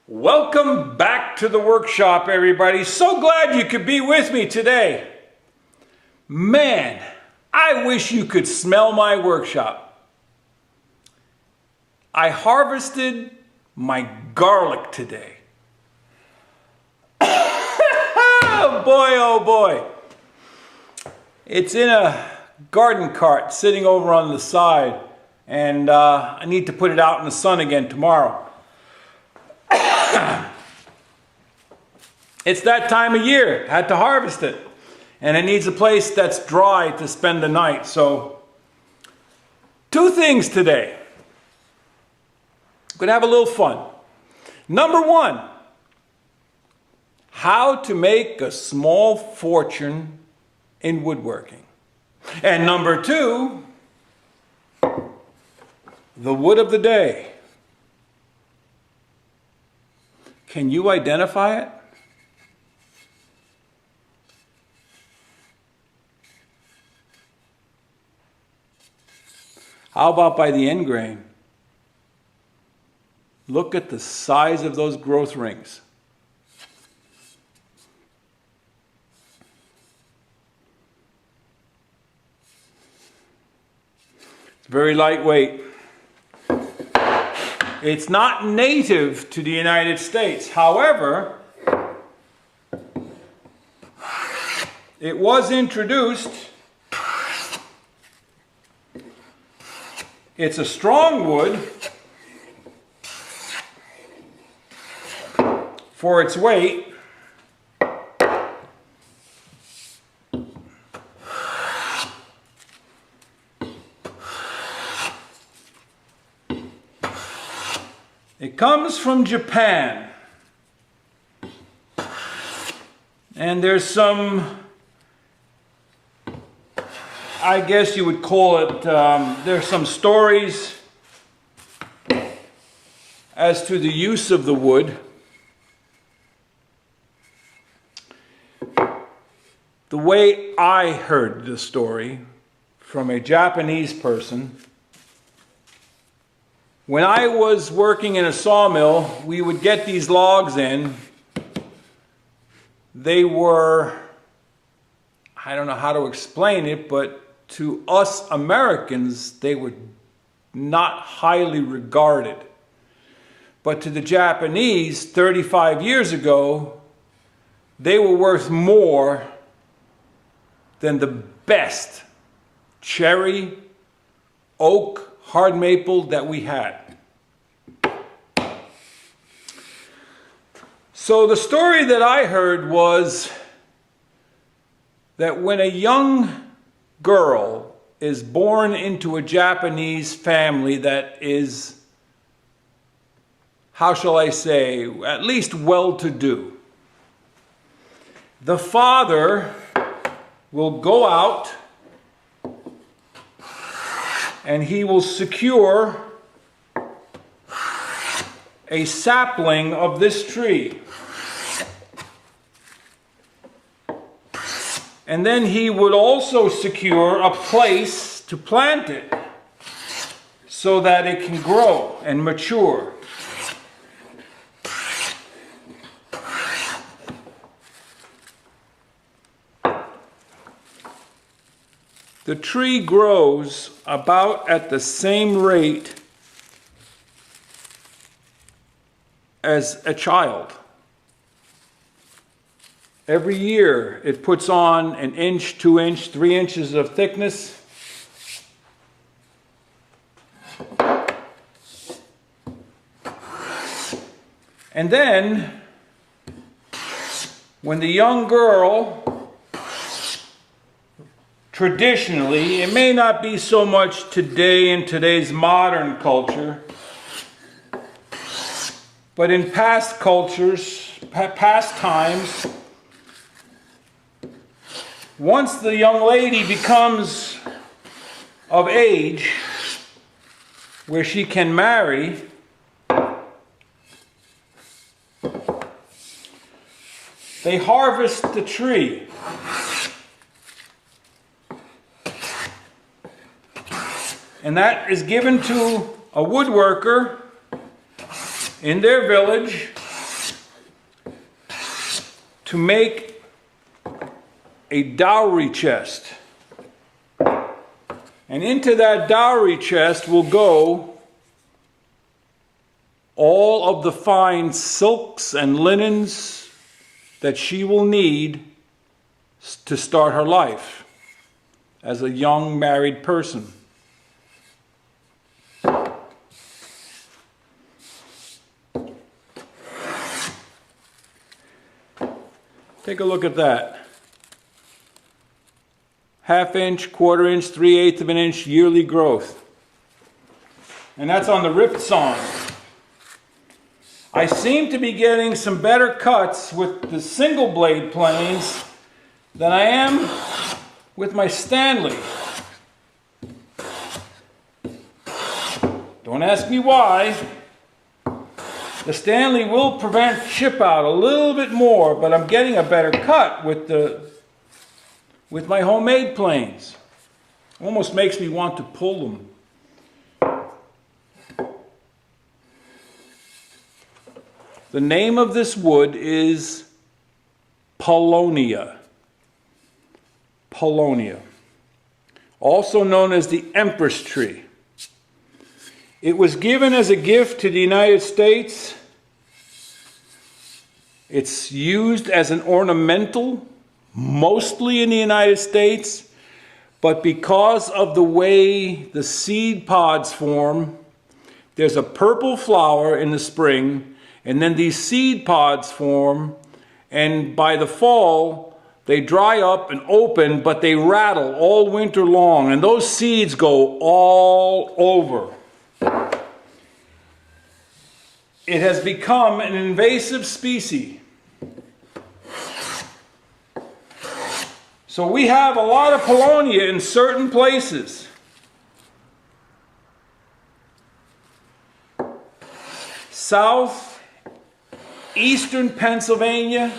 Welcome back to the workshop, everybody. So glad you could be with me today. Man, I wish you could smell my workshop. I harvested my garlic today. Oh boy. It's in a garden cart sitting over on the side, and I need to put it out in the sun again tomorrow. It's that time of year. Had to harvest it, and it needs a place that's dry to spend the night. So, two things today. I'm gonna have a little fun. Number one, how to make a small fortune in woodworking. And number two, the wood of the day. Can you identify it? How about by the end grain? Look at the size of those growth rings. It's very lightweight. It's not native to the United States. However, it was introduced. It's a strong wood for its weight. It comes from Japan, and there's some, I guess you would call it, there's some stories as to the use of the wood. The way I heard the story from a Japanese person, when I was working in a sawmill, we would get these logs in. They were, I don't know how to explain it, but to us Americans, they were not highly regarded. But to the Japanese, 35 years ago, they were worth more than the best cherry, oak, hard maple that we had. So the story that I heard was that when a young girl is born into a Japanese family that is, how shall I say, at least well-to-do, the father will go out and he will secure a sapling of this tree. And then he would also secure a place to plant it so that it can grow and mature. The tree grows about at the same rate as a child. Every year it puts on an inch, 2 inch, 3 inches of thickness. And then, when the young girl, traditionally, it may not be so much today in today's modern culture, but in past cultures, past times, once the young lady becomes of age where she can marry, they harvest the tree. And that is given to a woodworker in their village to make a dowry chest. And into that dowry chest will go all of the fine silks and linens that she will need to start her life as a young married person. Take a look at that. 1/2 inch, 1/4 inch, 3/8 of an inch yearly growth. And that's on the ripped sawn. I seem to be getting some better cuts with the single blade planes than I am with my Stanley. Don't ask me why. The Stanley will prevent chip out a little bit more, but I'm getting a better cut with my homemade planes. Almost makes me want to pull them. The name of this wood is Paulownia. Paulownia, also known as the Empress Tree. It was given as a gift to the United States. It's used as an ornamental, mostly in the United States, but because of the way the seed pods form, there's a purple flower in the spring, and then these seed pods form, and by the fall, they dry up and open, but they rattle all winter long, and those seeds go all over. It has become an invasive species. So we have a lot of Paulownia in certain places. South, eastern Pennsylvania,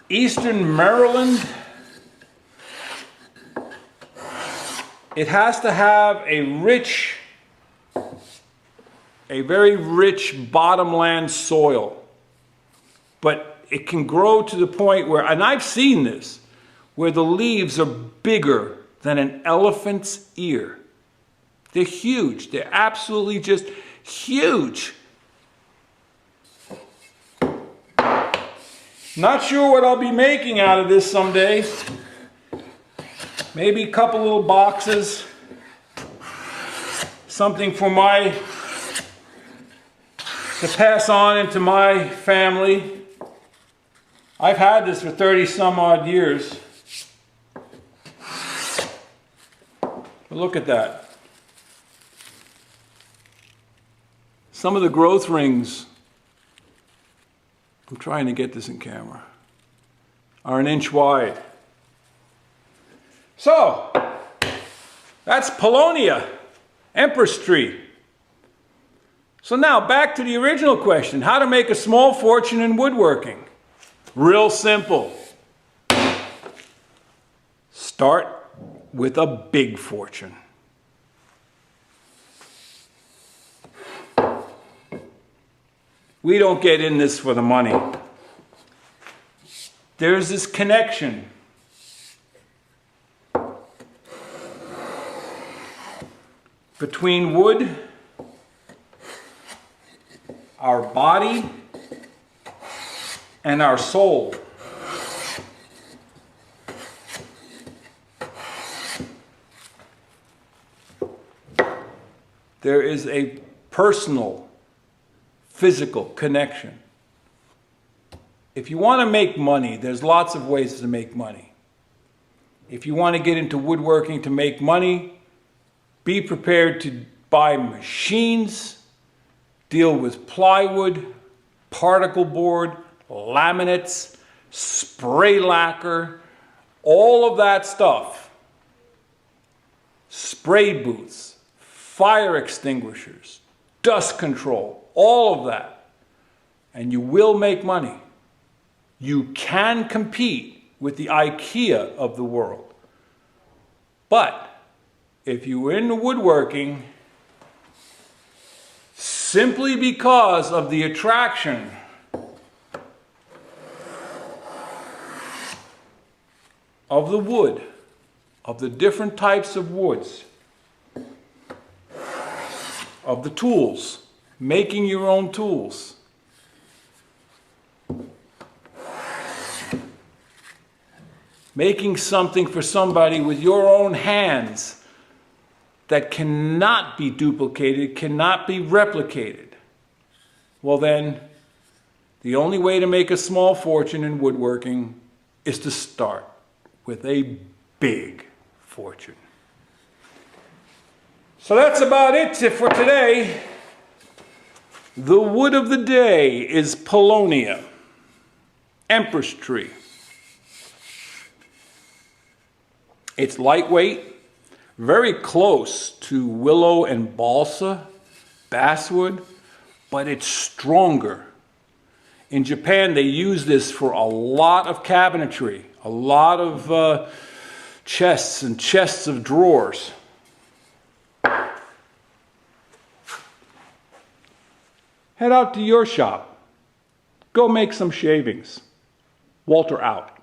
eastern Maryland. It has to have a very rich bottomland soil. But it can grow to the point where, and I've seen this, where the leaves are bigger than an elephant's ear. They're huge. They're absolutely just huge. Not sure what I'll be making out of this someday. Maybe a couple little boxes. Something for to pass on into my family. I've had this for 30 some odd years. But look at that. Some of the growth rings, I'm trying to get this in camera, are 1 inch wide. So, that's Paulownia, Empress Tree. So now back to the original question, how to make a small fortune in woodworking. Real simple. Start with a big fortune. We don't get in this for the money. There's this connection between wood, our body, and our soul. There is a personal, physical connection. If you want to make money, there's lots of ways to make money. If you want to get into woodworking to make money, be prepared to buy machines, deal with plywood, particle board, laminates, spray lacquer, all of that stuff. Spray booths, fire extinguishers, dust control, all of that. And you will make money. You can compete with the IKEA of the world. But if you're into woodworking, simply because of the attraction of the wood, of the different types of woods, of the tools, making your own tools. Making something for somebody with your own hands that cannot be duplicated, cannot be replicated. Well then, the only way to make a small fortune in woodworking is to start with a big fortune. So that's about it for today. The wood of the day is Paulownia, Empress Tree. It's lightweight, very close to willow and balsa, basswood, but it's stronger. In Japan, they use this for a lot of cabinetry, a lot of chests and chests of drawers. Head out to your shop. Go make some shavings. Walter out.